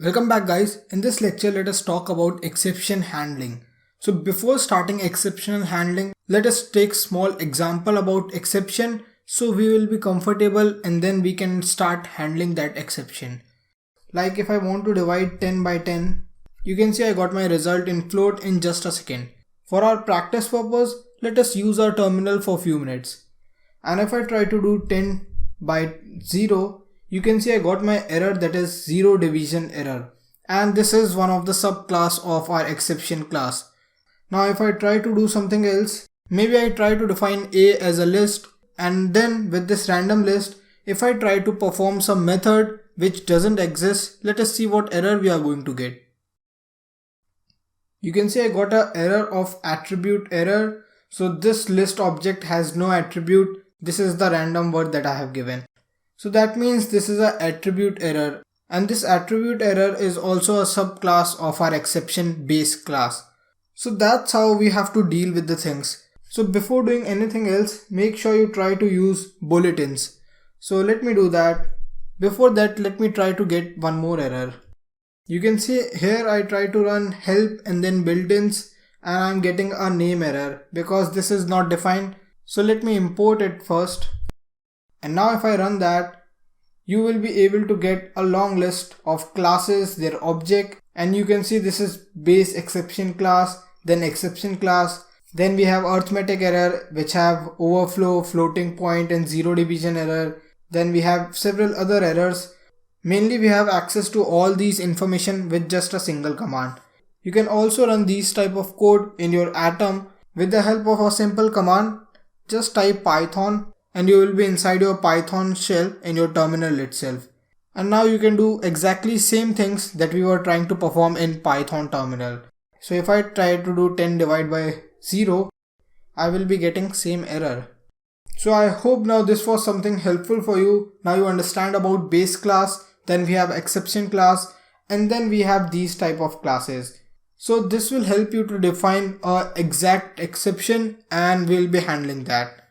Welcome back guys. In this lecture let us talk about exception handling. So before starting exceptional handling, let us take small example about exception so we will be comfortable and then we can start handling that exception. Like if I want to divide 10 by 10, you can see I got my result in float in just a second. For our practice purpose, let us use our terminal for few minutes. And if I try to do 10 by 0, you can see I got my error, that is zero division error, and this is one of the subclass of our exception class. Now if I try to do something else, maybe I try to define A as a list, and then with this random list, if I try to perform some method which doesn't exist, let us see what error we are going to get. You can see I got an error of attribute error. So this list object has no attribute. This is the random word that I have given. So that means this is an attribute error, and this attribute error is also a subclass of our exception base class. So that's how we have to deal with the things. So before doing anything else, make sure you try to use bulletins. So let me do that. Before that, let me try to get one more error. You can see here I try to run help and then built-ins, and I'm getting a name error because this is not defined. So let me import it first. And now if I run that, you will be able to get a long list of classes, their object, and you can see this is base exception class, then exception class, then we have arithmetic error which have overflow, floating point and zero division error. Then we have several other errors. Mainly we have access to all these information with just a single command. You can also run these type of code in your Atom with the help of a simple command. Just type Python and you will be inside your Python shell in your terminal itself. And now you can do exactly same things that we were trying to perform in Python terminal. So if I try to do 10 divided by 0, I will be getting same error. So I hope now this was something helpful for you. Now you understand about base class, then we have exception class, and then we have these type of classes. So this will help you to define a exact exception and we'll be handling that.